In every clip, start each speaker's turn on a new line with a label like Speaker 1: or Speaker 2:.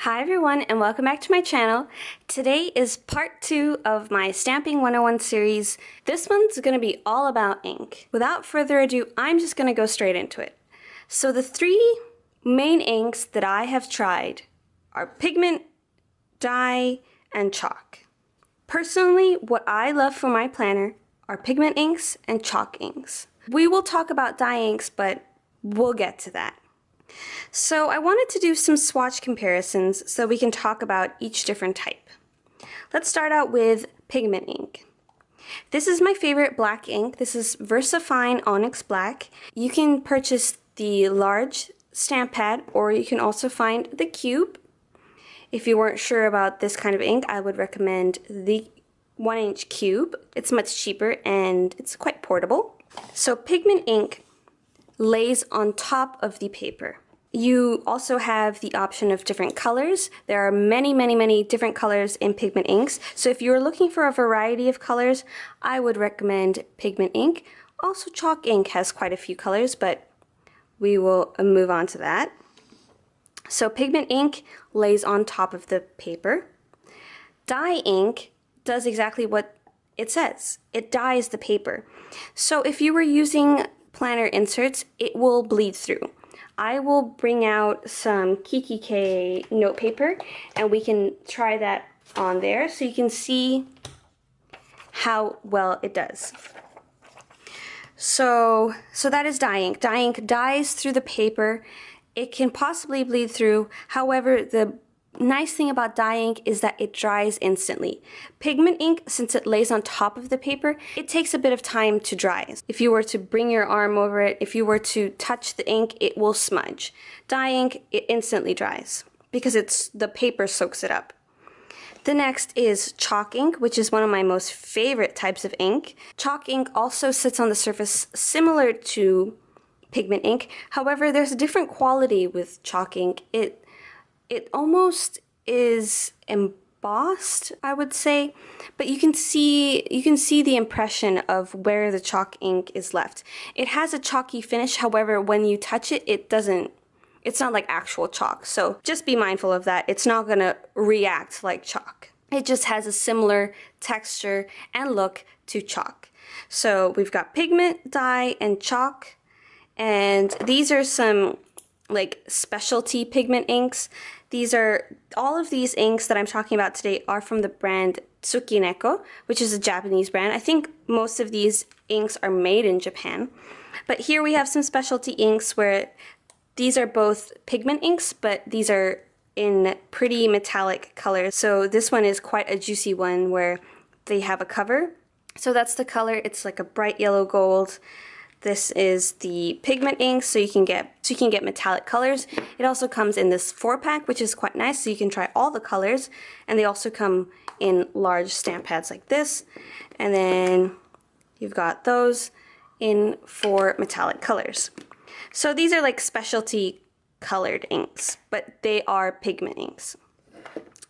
Speaker 1: Hi everyone and welcome back to my channel. Today is part 2 of my Stamping 101 series. This one's going to be all about ink. Without further ado, I'm just going to go straight into it. So the three main inks that I have tried are pigment, dye, and chalk. Personally, what I love for my planner are pigment inks and chalk inks. We will talk about dye inks, but we'll get to that. So I wanted to do some swatch comparisons so we can talk about each different type. Let's start out with pigment ink. This is my favorite black ink. This is VersaFine Onyx Black. You can purchase the large stamp pad or you can also find the cube. If you weren't sure about this kind of ink, I would recommend the 1-inch cube. It's much cheaper and it's quite portable. So pigment ink lays on top of the paper. You also have the option of different colors. There are many different colors in pigment inks. So if you're looking for a variety of colors, I would recommend pigment ink. Also, chalk ink has quite a few colors, but we will move on to that. So pigment ink lays on top of the paper. Dye ink does exactly what it says. It dyes the paper. So if you were using planner inserts, it will bleed through. I will bring out some KikK note paper and we can try that on there so you can see how well it does. So that is dye ink. Dye ink dyes through the paper. It can possibly bleed through. However, the nice thing about dye ink is that it dries instantly. Pigment ink, since it lays on top of the paper, it takes a bit of time to dry. If you were to bring your arm over it, if you were to touch the ink, it will smudge. Dye ink, it instantly dries because the paper soaks it up. The next is chalk ink, which is one of my most favorite types of ink. Chalk ink also sits on the surface similar to pigment ink. However, there's a different quality with chalk ink. It almost is embossed, I would say, but you can see the impression of where the chalk ink is left. It has a chalky finish, however, when you touch it, it's not like actual chalk. So just be mindful of that. It's not gonna react like chalk. It just has a similar texture and look to chalk. So we've got pigment, dye, and chalk, and these are some like specialty pigment inks. All of these inks that I'm talking about today are from the brand Tuxedo, which is a Japanese brand. I think most of these inks are made in Japan. But here we have some specialty inks where these are both pigment inks, but these are in pretty metallic colors. So this one is quite a juicy one where they have a cover. So that's the color. It's like a bright yellow gold. This is the pigment ink, so you can get metallic colors. It also comes in this 4-pack, which is quite nice, so you can try all the colors. And they also come in large stamp pads like this. And then you've got those in 4 metallic colors. So these are like specialty colored inks, but they are pigment inks.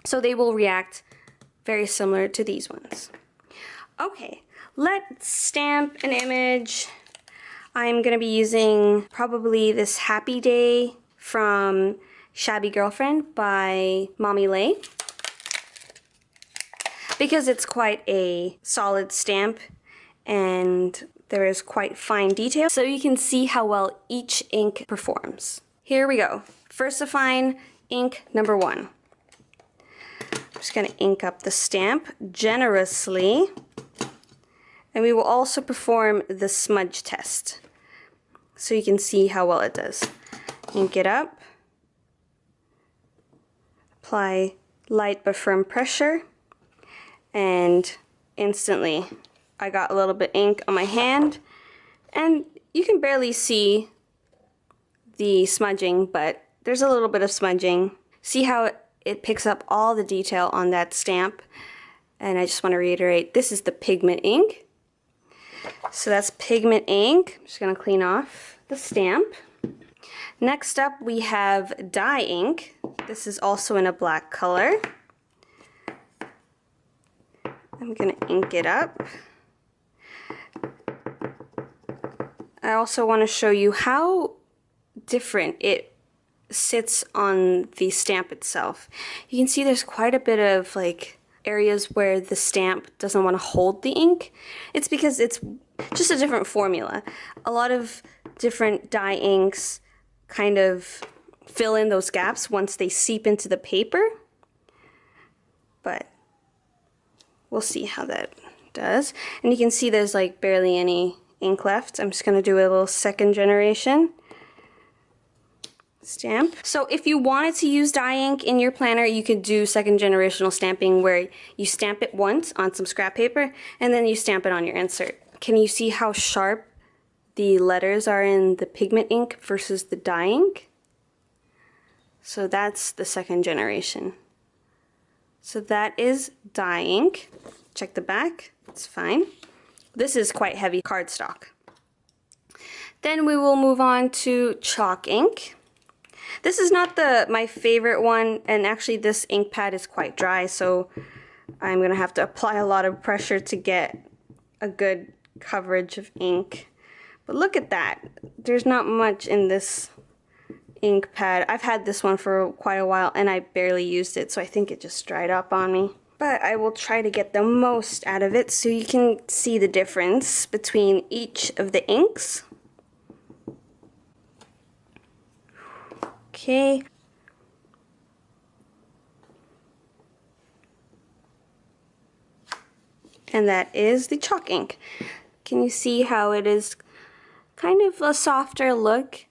Speaker 1: So they will react very similar to these ones. Okay, let's stamp an image. I'm going to be using probably this Happy Day from Shabby Girlfriend by Mommy Lay because it's quite a solid stamp and there is quite fine detail, so you can see how well each ink performs. Here we go. VersaFine ink number 1. I'm just going to ink up the stamp generously, and we will also perform the smudge test so you can see how well it does. Ink it up, apply light but firm pressure, and instantly I got a little bit of ink on my hand, and you can barely see the smudging, but there's a little bit of smudging. See how it picks up all the detail on that stamp. And I just want to reiterate, this is the pigment ink. So that's pigment ink. I'm just going to clean off the stamp. Next up we have dye ink. This is also in a black color. I'm going to ink it up. I also want to show you how different it sits on the stamp itself. You can see there's quite a bit of like areas where the stamp doesn't want to hold the ink. It's because it's just a different formula. A lot of different dye inks kind of fill in those gaps once they seep into the paper, but we'll see how that does. And you can see there's like barely any ink left. I'm just going to do a little second generation stamp. So if you wanted to use dye ink in your planner, you could do second generational stamping where you stamp it once on some scrap paper and then you stamp it on your insert. Can you see how sharp the letters are in the pigment ink versus the dye ink? So that's the second generation. So that is dye ink. Check the back, it's fine. This is quite heavy cardstock. Then we will move on to chalk ink. This is not my favorite one, and actually this ink pad is quite dry, so I'm gonna have to apply a lot of pressure to get a good coverage of ink. But look at that, there's not much in this ink pad. I've had this one for quite a while and I barely used it, so I think it just dried up on me. But I will try to get the most out of it so you can see the difference between each of the inks. Okay. And that is the chalk ink. Can you see how it is kind of a softer look?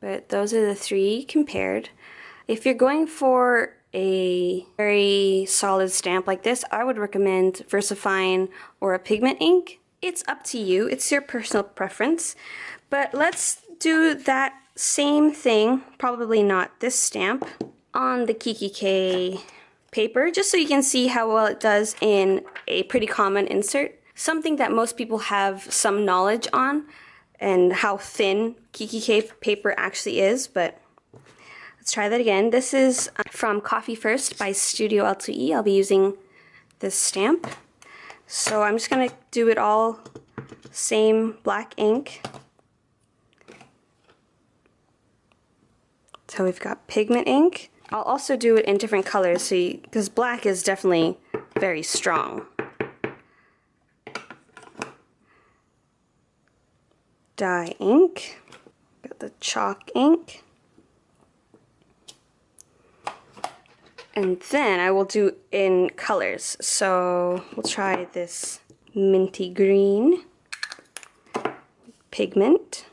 Speaker 1: But those are the three compared. If you're going for a very solid stamp like this, I would recommend VersaFine or a pigment ink. It's up to you, it's your personal preference. But let's do that same thing, probably not this stamp, on the KikkiK paper, just so you can see how well it does in a pretty common insert. Something that most people have some knowledge on, and how thin KikkiK paper actually is, but let's try that again. This is from Coffee First by Studio L2E. I'll be using this stamp. So I'm just going to do it all same black ink. So we've got pigment ink. I'll also do it in different colors, so because black is definitely very strong. Dye ink, got the chalk ink, and then I will do in colors. So we'll try this minty green, pigment.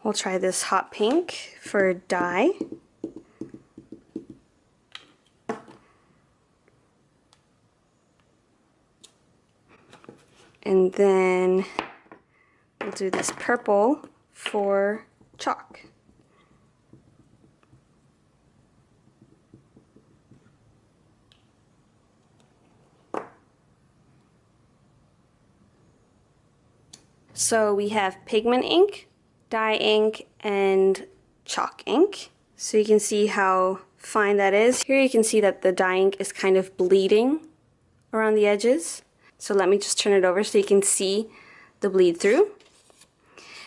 Speaker 1: We'll try this hot pink for dye. And then we'll do this purple for chalk. So we have pigment ink, dye ink, and chalk ink. So you can see how fine that is. Here you can see that the dye ink is kind of bleeding around the edges. So let me just turn it over so you can see the bleed through.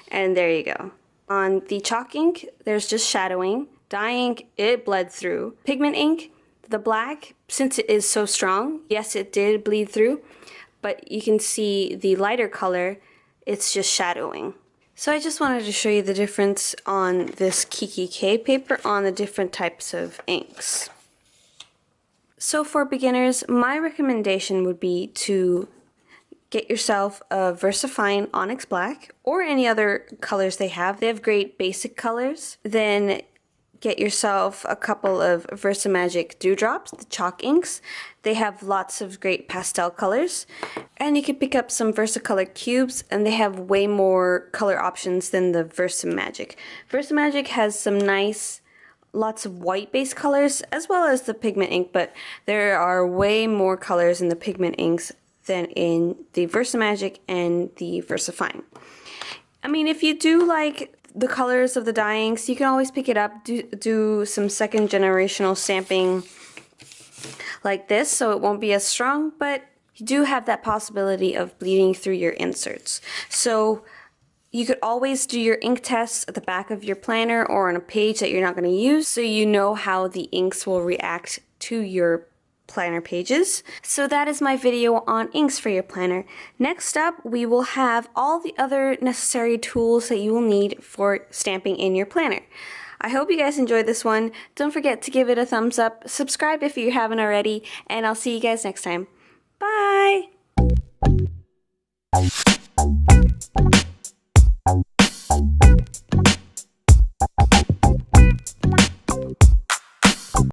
Speaker 1: And there you go. On the chalk ink, there's just shadowing. Dye ink, it bled through. Pigment ink, the black, since it is so strong, yes, it did bleed through, but you can see the lighter color, it's just shadowing. So I just wanted to show you the difference on this KikkiK paper on the different types of inks. So for beginners, my recommendation would be to get yourself a VersaFine Onyx Black or any other colors they have. They have great basic colors. Then get yourself a couple of Versamagic Dewdrops, the chalk inks. They have lots of great pastel colors. And you can pick up some Versacolor cubes, and they have way more color options than the Versamagic. Versamagic has some nice, lots of white based colors as well as the pigment ink, but there are way more colors in the pigment inks than in the Versamagic and the VersaFine. I mean, if you do like the colors of the dye inks, you can always pick it up, do some second generational stamping like this, so it won't be as strong, but you do have that possibility of bleeding through your inserts. So You could always do your ink tests at the back of your planner or on a page that you're not going to use, so you know how the inks will react to your planner pages. So that is my video on inks for your planner. Next up, we will have all the other necessary tools that you will need for stamping in your planner. I hope you guys enjoyed this one. Don't forget to give it a thumbs up, subscribe if you haven't already, and I'll see you guys next time. Bye!